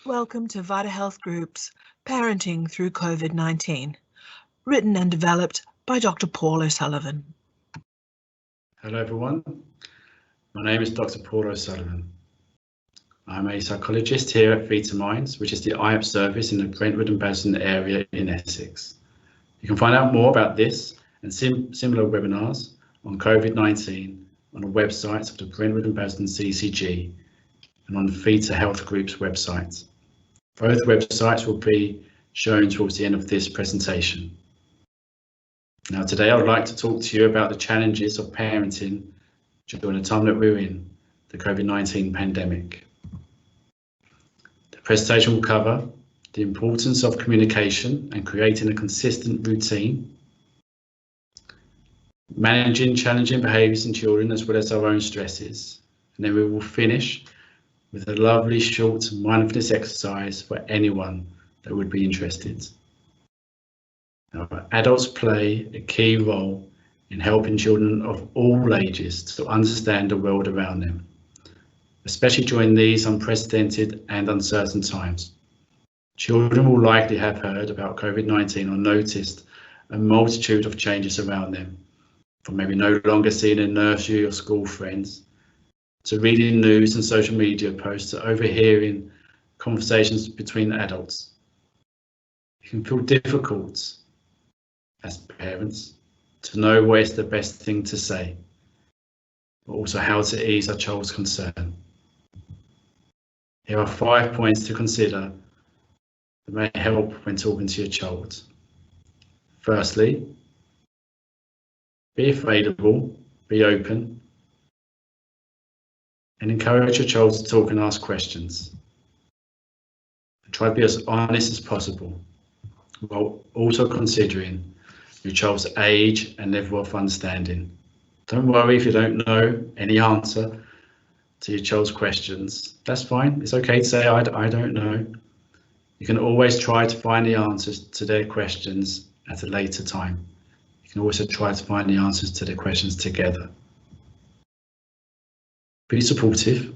Welcome to Vita Health Group's Parenting Through COVID-19, written and developed by Dr. Paul O'Sullivan. Hello everyone, my name is Dr. Paul O'Sullivan. I'm a psychologist here at Vita Minds, which is the IAP service in the Brentwood and Basden area in Essex. You can find out more about this and similar webinars on COVID-19 on the websites of the Brentwood and Basden CCG and on the Vita Health Group's website. Both websites will be shown towards the end of this presentation. Now today I would like to talk to you about the challenges of parenting during the time that we're in, the COVID-19 pandemic. The presentation will cover the importance of communication and creating a consistent routine, managing challenging behaviours in children as well as our own stresses, and then we will finish with a lovely short mindfulness exercise for anyone that would be interested. Now, adults play a key role in helping children of all ages to understand the world around them, especially during these unprecedented and uncertain times. Children will likely have heard about COVID-19 or noticed a multitude of changes around them, from maybe no longer seeing their nursery or school friends, to reading news and social media posts, to overhearing conversations between adults. It can feel difficult as parents to know what is the best thing to say, but also how to ease our child's concern. Here are 5 points to consider that may help when talking to your child. Firstly, be available, be open, and encourage your child to talk and ask questions. And try to be as honest as possible, while also considering your child's age and level of understanding. Don't worry if you don't know any answer to your child's questions. That's fine. It's okay to say, I don't know. You can always try to find the answers to their questions at a later time. You can also try to find the answers to their questions together. Be supportive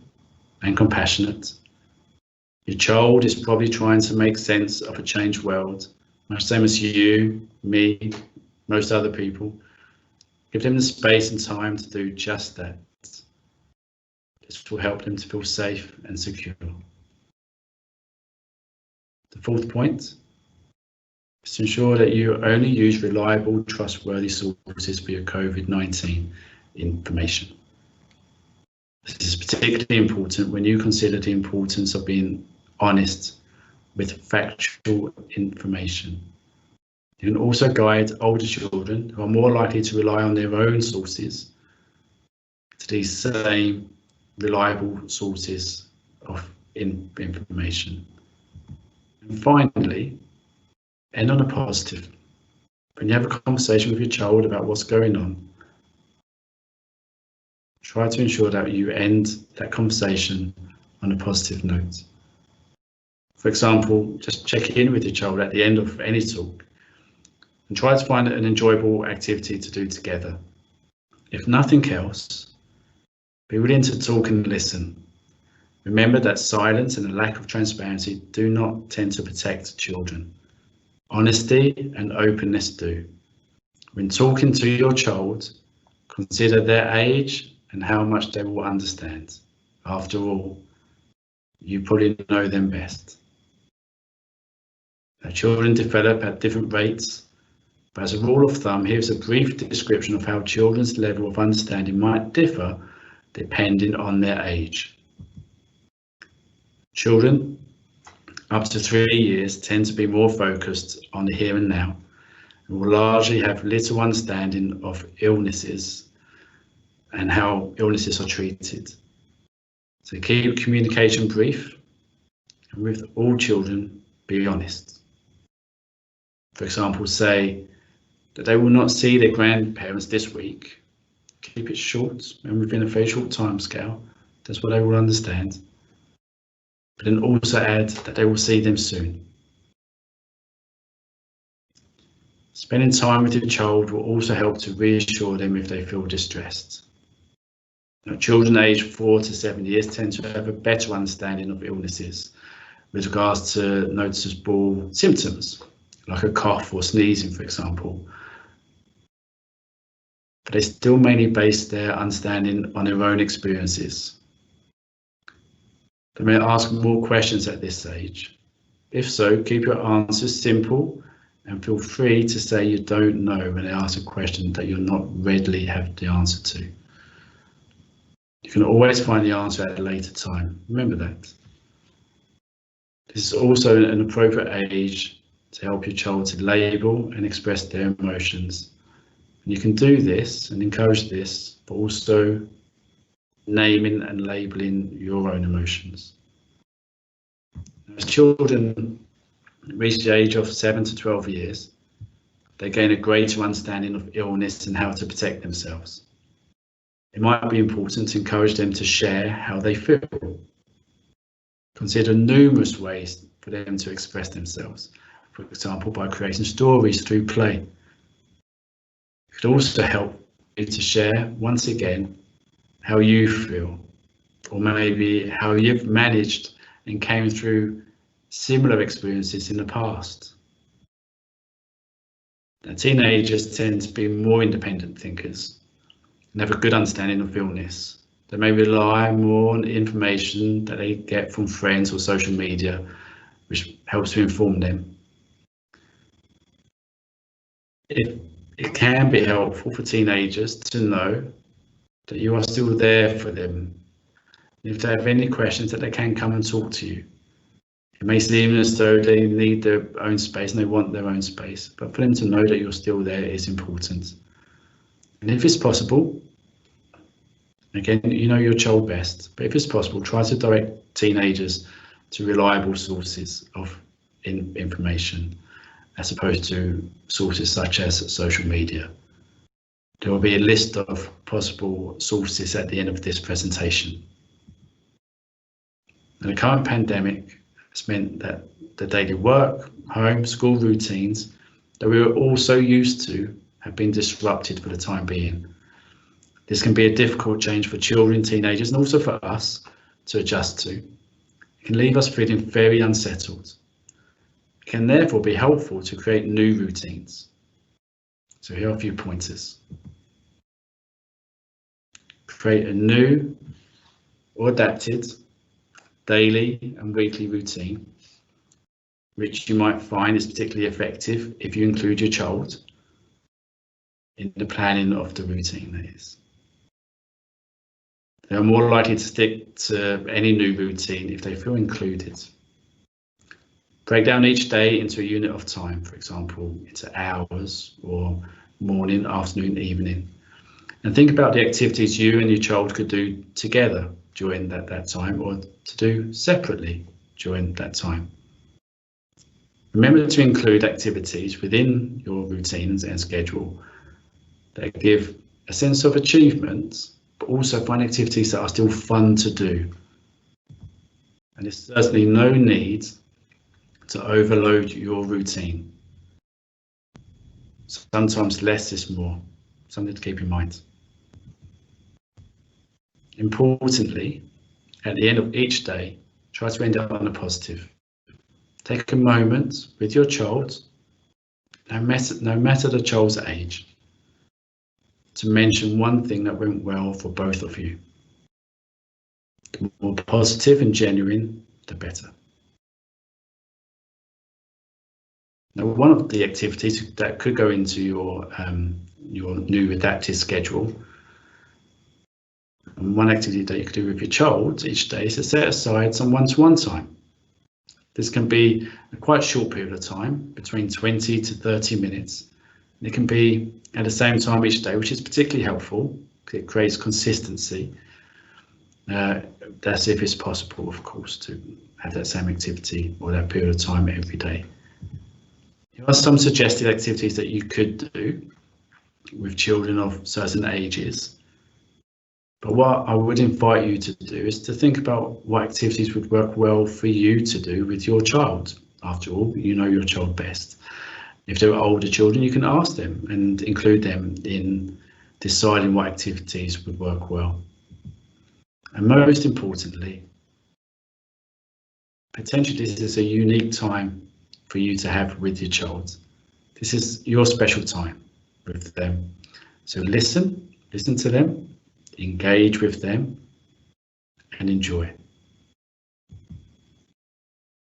and compassionate. Your child is probably trying to make sense of a changed world, much same as you, me, most other people. Give them the space and time to do just that. This will help them to feel safe and secure. The fourth point is to ensure that you only use reliable, trustworthy sources for your COVID-19 information. This is particularly important when you consider the importance of being honest with factual information. You can also guide older children who are more likely to rely on their own sources to these same reliable sources of information. And finally, end on a positive. When you have a conversation with your child about what's going on, try to ensure that you end that conversation on a positive note. For example, just check in with your child at the end of any talk and try to find an enjoyable activity to do together. If nothing else, be willing to talk and listen. Remember that silence and a lack of transparency do not tend to protect children. Honesty and openness do. When talking to your child, consider their age and how much they will understand. After all, you probably know them best. Now, children develop at different rates, but as a rule of thumb, here's a brief description of how children's level of understanding might differ depending on their age. Children up to 3 years tend to be more focused on the here and now and will largely have little understanding of illnesses and how illnesses are treated. So keep communication brief, and with all children, be honest. For example, say that they will not see their grandparents this week. Keep it short and within a very short time scale. That's what they will understand. But then also add that they will see them soon. Spending time with your child will also help to reassure them if they feel distressed. Now, children aged 4 to 7 years tend to have a better understanding of illnesses with regards to noticeable symptoms, like a cough or sneezing, for example. But they still mainly base their understanding on their own experiences. They may ask more questions at this stage. If so, keep your answers simple and feel free to say you don't know when they ask a question that you'll not readily have the answer to. You can always find the answer at a later time. Remember that. This is also an appropriate age to help your child to label and express their emotions. And you can do this and encourage this, but also naming and labeling your own emotions. As children reach the age of 7 to 12 years, they gain a greater understanding of illness and how to protect themselves. It might be important to encourage them to share how they feel. Consider numerous ways for them to express themselves, for example, by creating stories through play. It could also help you to share, once again, how you feel, or maybe how you've managed and came through similar experiences in the past. Now, teenagers tend to be more independent thinkers and have a good understanding of illness. They may rely more on information that they get from friends or social media, which helps to inform them. It can be helpful for teenagers to know that you are still there for them. If they have any questions, that they can come and talk to you. It may seem as though they need their own space and they want their own space, but for them to know that you're still there is important. And if it's possible, again, you know your child best, but if it's possible, try to direct teenagers to reliable sources of information, as opposed to sources such as social media. There will be a list of possible sources at the end of this presentation. And the current pandemic has meant that the daily work, home, school routines that we were all so used to have been disrupted for the time being. This can be a difficult change for children, teenagers, and also for us to adjust to. It can leave us feeling very unsettled. It can therefore be helpful to create new routines. So here are a few pointers. Create a new or adapted daily and weekly routine, which you might find is particularly effective if you include your child in the planning of the routine, that is. They are more likely to stick to any new routine if they feel included. Break down each day into a unit of time, for example, into hours or morning, afternoon, evening. And think about the activities you and your child could do together during that time, or to do separately during that time. Remember to include activities within your routines and schedule that give a sense of achievement, but also find activities that are still fun to do. And there's certainly no need to overload your routine. Sometimes less is more, something to keep in mind. Importantly, at the end of each day, try to end up on a positive. Take a moment with your child, no matter the child's age, to mention one thing that went well for both of you. The more positive and genuine, the better. Now, one of the activities that could go into your new adaptive schedule, and one activity that you could do with your child each day, is to set aside some one-to-one time. This can be a quite short period of time, between 20 to 30 minutes. And it can be at the same time each day, which is particularly helpful because it creates consistency. That's if it's possible, of course, to have that same activity or that period of time every day. Here are some suggested activities that you could do with children of certain ages. But what I would invite you to do is to think about what activities would work well for you to do with your child. After all, you know your child best. If they're older children, you can ask them and include them in deciding what activities would work well. And most importantly, potentially this is a unique time for you to have with your child. This is your special time with them. So listen to them, engage with them, and enjoy.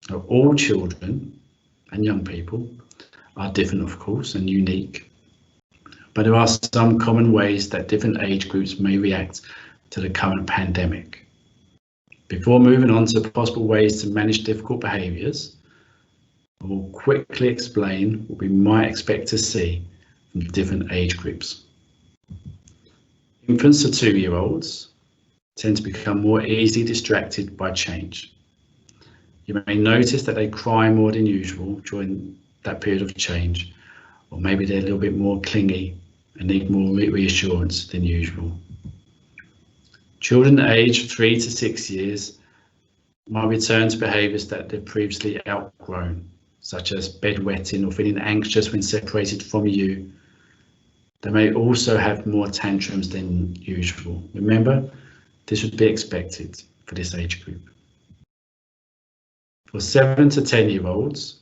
Now, all children and young people are different, of course, and unique, but there are some common ways that different age groups may react to the current pandemic. Before moving on to possible ways to manage difficult behaviours, I will quickly explain what we might expect to see from different age groups. Infants to 2-year-olds tend to become more easily distracted by change. You may notice that they cry more than usual during that period of change, or maybe they're a little bit more clingy and need more reassurance than usual. Children aged 3 to 6 years might return to behaviours that they've previously outgrown, such as bedwetting or feeling anxious when separated from you. They may also have more tantrums than usual. Remember, this would be expected for this age group. For 7 to 10-year-olds,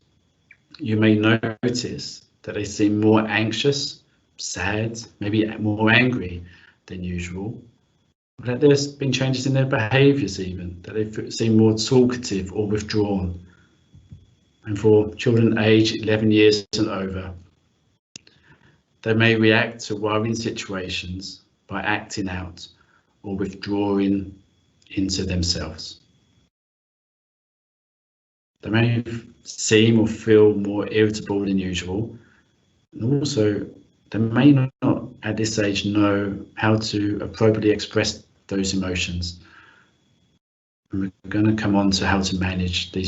you may notice that they seem more anxious, sad, maybe more angry than usual, that there's been changes in their behaviours even, that they seem more talkative or withdrawn. And for children aged 11 years and over, they may react to worrying situations by acting out or withdrawing into themselves. They may seem or feel more irritable than usual, and also they may not at this age know how to appropriately express those emotions. And we're going to come on to how to manage these